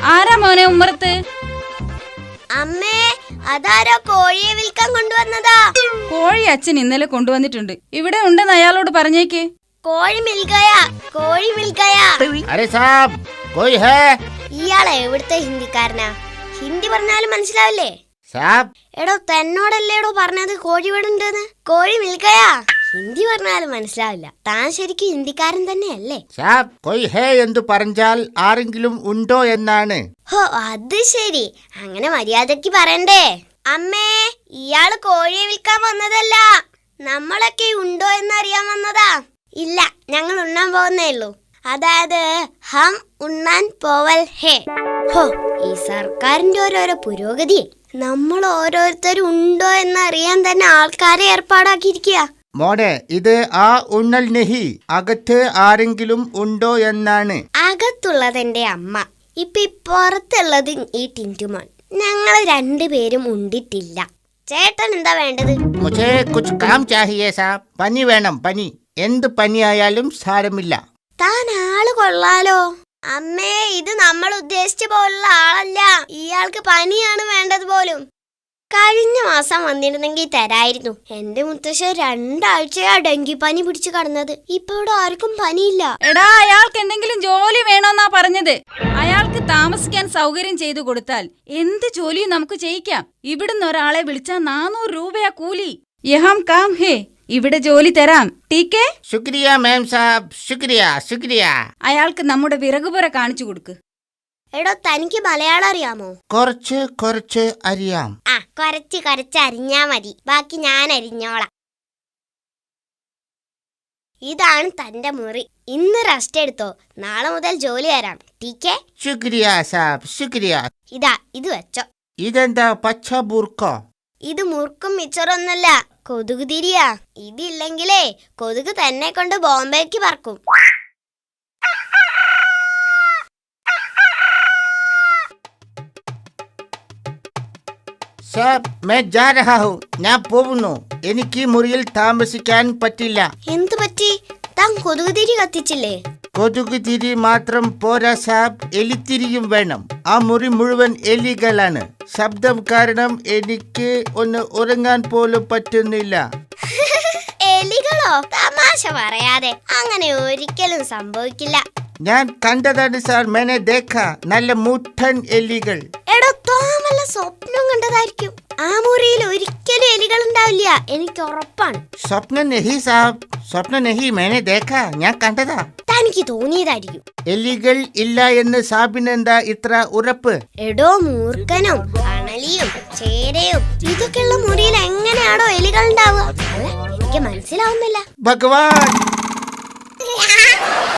ആരാ മോനെ ഉമ്മറത്ത്? അമ്മേ, അതാരോ കോഴിയെ വിൽക്കാൻ കൊണ്ടുവന്നതാ. കോഴി അച്ഛൻ ഇന്നലെ കൊണ്ടുവന്നിട്ടുണ്ട്. ഇവിടെ ഉണ്ടെന്ന് അയാളോട് പറഞ്ഞേക്ക്. കോഴി മിൽക്കയാ, കോഴി മിൽക്കയാ. അരേ സാബ്, കോയി ഹേ? ഇയാളെ എവിടുത്തെ ഹിന്ദിക്കാരനാ? ഹിന്ദി പറഞ്ഞാലും മനസ്സിലാവില്ലേ? സാബ്, എടോ തന്നോടല്ലേടോ പറഞ്ഞത് കോഴി വീടുണ്ടെന്ന്. കോഴി മിൽക്കയാ. ഹിന്ദി പറഞ്ഞാലും മനസ്സിലാവില്ല. താൻ ശരിക്കും ഹിന്ദിക്കാരൻ തന്നെയല്ലേ? സാബ്, കോയി ഹേ എന്ന് പറഞ്ഞാൽ ആരെങ്കിലും ഉണ്ടോ എന്നാണ്. ഹോ, അത് ശരി. അങ്ങനെ മര്യാദക്ക് പറയണ്ടേ? അമ്മേ, ഇയാള് കോഴിയെ വിൽക്കാൻ വന്നതല്ല. നമ്മളൊക്കെ ഉണ്ടോ എന്നറിയാൻ വന്നതാ. ഇല്ല, ഞങ്ങൾ ഉണ്ണാൻ പോകുന്നേ ഉള്ളൂ. അതായത് ഹം ഉണ്ണാൻ പോവൽ ഹേ. ഹോ, ഈ സർക്കാരിന്റെ ഓരോരോ പുരോഗതി. നമ്മൾ ഓരോരുത്തരും ഉണ്ടോ എന്നറിയാൻ തന്നെ ആൾക്കാരെ ഏർപ്പാടാക്കിയിരിക്കുക. മോനെ, ഇത് ആ ഉണ്ണൽ നെഹി, അകത്ത് ആരെങ്കിലും ഉണ്ടോ എന്നാണ്. അകത്തുള്ളതെന്റെ അമ്മ. ഇപ്പൊ പുറത്തുള്ളത് ഈ ടിന്റുമോൻ. ഞങ്ങൾ രണ്ടുപേരും ഉണ്ടിട്ടില്ല. ചേട്ടൻ എന്താ വേണ്ടത്? മുझे कुछ काम चाहिए സാബ്. പനി വേണം, പനി. എന്ത് പനിയായാലും സാരമില്ല. താൻ ആള് കൊള്ളാലോ. അമ്മേ, ഇത് നമ്മൾ ഉദ്ദേശിച്ച പോലുള്ള ആളല്ല. ഇയാൾക്ക് പനിയാണ് വേണ്ടത് പോലും. കഴിഞ്ഞ മാസം വന്നിരുന്നെങ്കിൽ തരായിരുന്നു. എന്റെ മുത്തശ്ശ 2 ആഴ്ചയാ ഡെങ്കിപ്പനി പിടിച്ചു കടന്നത്. ഇപ്പൊ ഇവിടെ ആർക്കും പനിയില്ല. എടാ, അയാൾക്ക് എന്തെങ്കിലും ജോലി വേണോന്നാ പറഞ്ഞത്. അയാൾക്ക് താമസിക്കാൻ സൗകര്യം ചെയ്തു കൊടുത്താൽ എന്ത് ജോലിയും നമുക്ക് ചെയ്യിക്കാം. ഇവിടുന്ന് ഒരാളെ വിളിച്ചാൽ 400 രൂപയാ കൂലി. യഹാം കാം ഹേ, ഇവിടെ ജോലി തരാം. ടീക്കേ? ശുക്രിയ മാം സാബ്, ശുക്രിയ ശുക്രിയ. അയാൾക്ക് നമ്മുടെ വിറകുപുര കാണിച്ചു കൊടുക്ക്. എടോ, തനിക്ക് മലയാളം അറിയാമോ? കുറച്ച് കുറച്ച് അറിയാം. ആ, കുറച്ച് അരിഞ്ഞാ മതി. ബാക്കി ഞാൻ അരിഞ്ഞോളാം. ഇതാണ് തന്റെ മുറി. ഇന്ന് റെസ്റ്റ് എടുത്തോ. നാളെ മുതൽ ജോലി തരാം. ടീക്കേ? ശുക്രിയ സാബ്, ശുക്രിയ. ഇതാ, ഇത് വെച്ചോ. ഇതെന്താ പച്ച ബുർക്ക? ഇത് മുറുക്കും മിച്ചറൊന്നുമല്ല, കൊതുക് തിരിയാ. ഇതില്ലെങ്കിലേ കൊതുക് തന്നെ കൊണ്ട് ബോംബേക്ക് പറക്കും. സാബ്, मैं जा रहा हूं. ഞാൻ പോകുന്നു. എനിക്ക് മുറിയിൽ താമസിക്കാൻ പറ്റില്ല. എന്തു പറ്റി? താൻ കൊതുക് തിരി കത്തിച്ചില്ലേ? കൊതുക് തിരി മാത്രം പോരാ സാബ്, എലിത്തിരിയും വേണം. ആ മുറി മുഴുവൻ എലികളാണ്. ശബ്ദം കാരണം എനിക്ക് ഒന്ന് ഉറങ്ങാൻ പോലും പറ്റുന്നില്ല. എലികളോ? തമാശ പറയാതെ. അങ്ങനെ ഒരിക്കലും സംഭവിക്കില്ല. ഞാൻ കണ്ടതാണ് സാർ, മേനെ ദേഖ. നല്ല മുട്ടൻ എലികൾ. എടോ, താൻ വല്ല സ്വപ്നം കണ്ടതായിരിക്കും. ആ മുറിയിൽ ഒരിക്കലും എലികൾ ഉണ്ടാവില്ല, എനിക്ക് ഉറപ്പാണ്. സ്വപ്നം നെഹി സാബ്, സ്വപ്നം നെഹി, മേനെ ദേഖ. ഞാൻ കണ്ടതാ. തനിക്ക് തോന്നിയതായിരിക്കും. എലികൾ ഇല്ല എന്ന് സാബിനെന്താ ഇത്ര ഉറപ്പ്? എടോ മൂർഖനും അണലിയും ചേരയും ഇതൊക്കെയുള്ള മുറിയിൽ എങ്ങനെയാണോ എലികൾ ഉണ്ടാവുക? എനിക്ക് മനസ്സിലാവുന്നില്ല. ഭഗവാൻ.